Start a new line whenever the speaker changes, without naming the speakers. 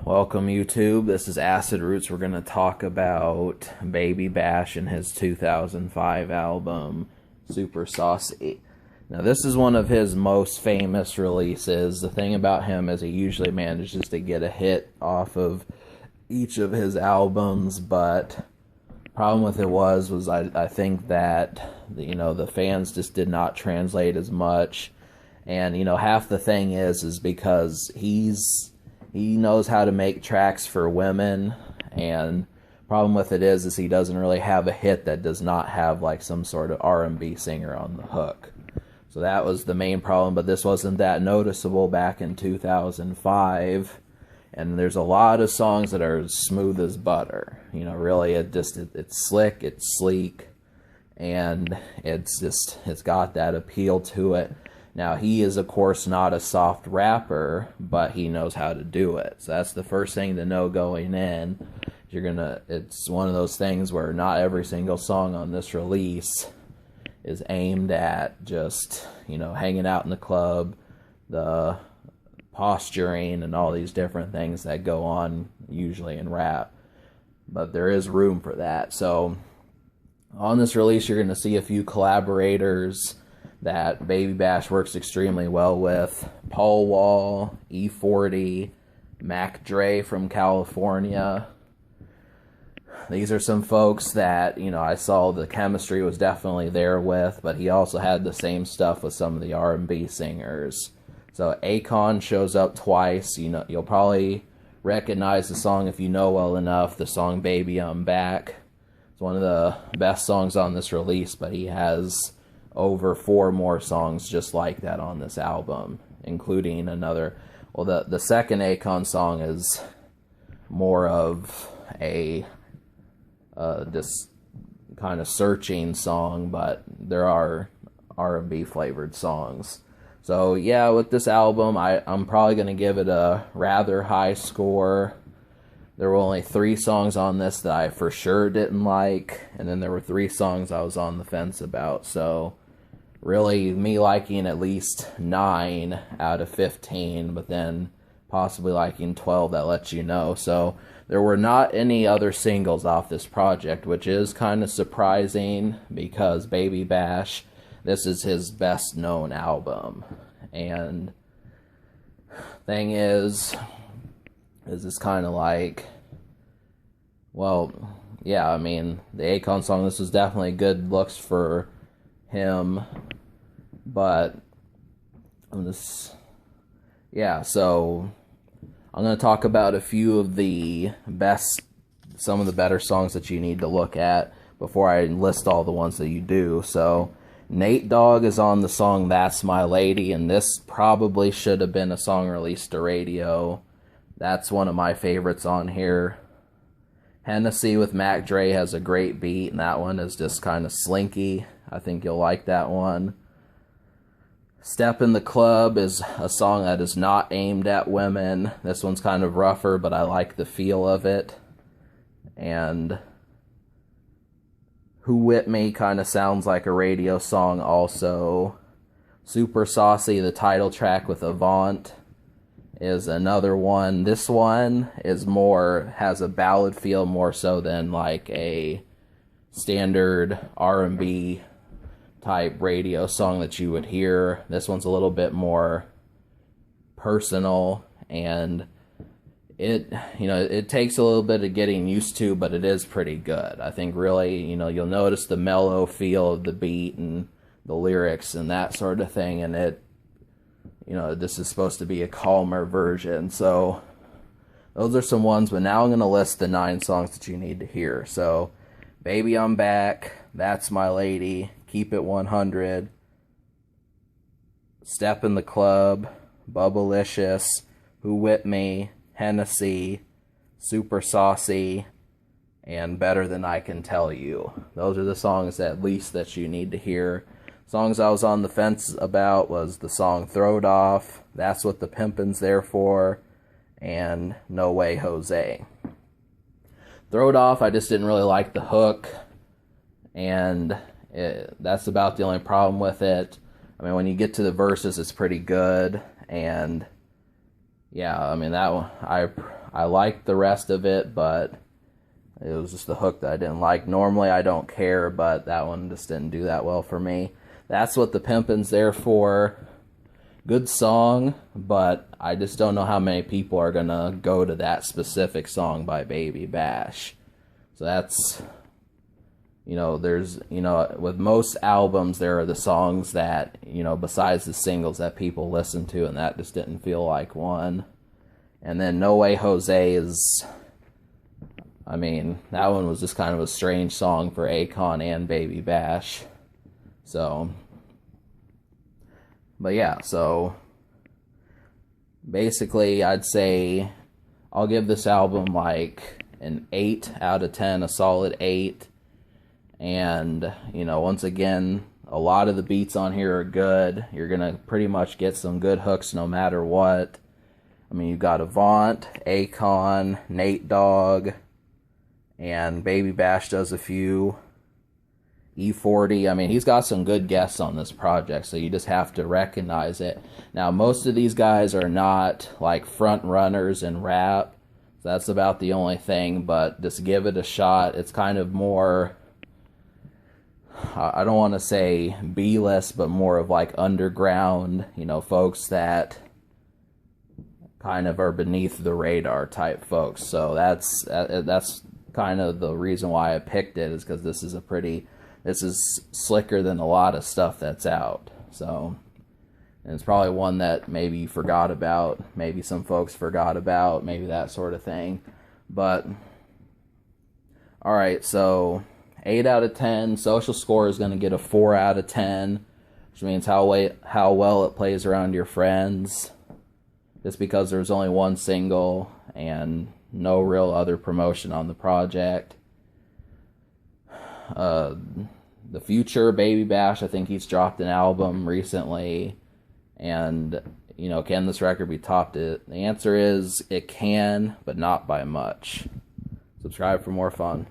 Welcome YouTube, this is Acid Roots. We're going to talk about Baby Bash and his 2005 album, Super Saucy. Now this is one of his most famous releases. The thing about him is he usually manages to get a hit off of each of his albums, but the problem with it was I think that, the fans just did not translate as much. And, half the thing is because he knows how to make tracks for women, and problem with it is he doesn't really have a hit that does not have like some sort of R&B singer on the hook. So that was the main problem, but this wasn't that noticeable back in 2005. And there's a lot of songs that are smooth as butter. Really it's slick, it's sleek, and it's got that appeal to it. Now, he is, of course, not a soft rapper, but he knows how to do it. So that's the first thing to know going in. It's one of those things where not every single song on this release is aimed at just, hanging out in the club, the posturing, and all these different things that go on usually in rap. But there is room for that. So on this release, you're going to see a few collaborators that Baby Bash works extremely well with. Paul Wall, E40, Mac Dre from California. These are some folks that, I saw the chemistry was definitely there with, but he also had the same stuff with some of the R&B singers. So Akon shows up twice. You'll probably recognize the song if you know well enough, the song Baby I'm Back. It's one of the best songs on this release, but he has over 4 more songs just like that on this album, including another. Well, the second Akon song is more of a this kind of searching song, but there are R&B flavored songs. So yeah, with this album, I'm probably going to give it a rather high score. There were only 3 songs on this that I for sure didn't like, and then there were 3 songs I was on the fence about. So really, me liking at least 9 out of 15, but then possibly liking 12, that lets you know. So there were not any other singles off this project, which is kind of surprising because Baby Bash, this is his best known album. And thing is it's kind of like, well, yeah, I mean, the Akon song, this was definitely good looks for him, but so I'm going to talk about a few of some of the better songs that you need to look at before I list all the ones that you do. So Nate Dogg is on the song That's My Lady, and this probably should have been a song released to radio. That's one of my favorites on here. Hennessy with Mac Dre has a great beat, and that one is just kind of slinky. I think you'll like that one. Step in the Club is a song that is not aimed at women. This one's kind of rougher, but I like the feel of it. And Who Whipped Me kind of sounds like a radio song also. Super Saucy, the title track with Avant, is another one. This one has a ballad feel more so than like a standard R&B type radio song that you would hear. This one's a little bit more personal, and it takes a little bit of getting used to, but it is pretty good. I think really, you'll notice the mellow feel of the beat and the lyrics and that sort of thing, and this is supposed to be a calmer version. So those are some ones, but now I'm going to list the 9 songs that you need to hear. So Baby I'm Back, That's My Lady, Keep It 100, Step in the Club, Bubblicious, Who Whipped Me, Hennessy, Super Saucy, and Better Than I Can Tell You. Those are the songs at least that you need to hear. Songs I was on the fence about was the song Throwed Off, That's What the Pimpin's There For, and No Way Jose. Throwed Off, I just didn't really like the hook, and that's about the only problem with it. I mean, when you get to the verses, it's pretty good, and yeah, I mean, that one, I liked the rest of it, but it was just the hook that I didn't like. Normally I don't care, but that one just didn't do that well for me. That's What the Pimpin's There For. Good song, but I just don't know how many people are gonna go to that specific song by Baby Bash. So that's, there's, with most albums, there are the songs that, besides the singles that people listen to, and that just didn't feel like one. And then No Way Jose is, that one was just kind of a strange song for Akon and Baby Bash. So, but yeah, so basically I'd say I'll give this album like an 8 out of 10, a solid 8. And, once again, a lot of the beats on here are good. You're going to pretty much get some good hooks no matter what. You've got Avant, Akon, Nate Dogg, and Baby Bash does a few. E40, he's got some good guests on this project, so you just have to recognize it. Now, most of these guys are not, like, front runners in rap. So that's about the only thing, but just give it a shot. It's kind of more, I don't want to say B-list, but more of like underground, folks that kind of are beneath the radar type folks. So that's kind of the reason why I picked it, is because this is slicker than a lot of stuff that's out. So, and it's probably one that maybe you forgot about, maybe some folks forgot about, maybe that sort of thing. But, alright, so 8 out of 10. Social score is going to get a 4 out of 10, which means how well it plays around your friends. Just because there's only one single and no real other promotion on the project. The future Baby Bash, I think he's dropped an album recently. And, can this record be topped? The answer is it can, but not by much. Subscribe for more fun.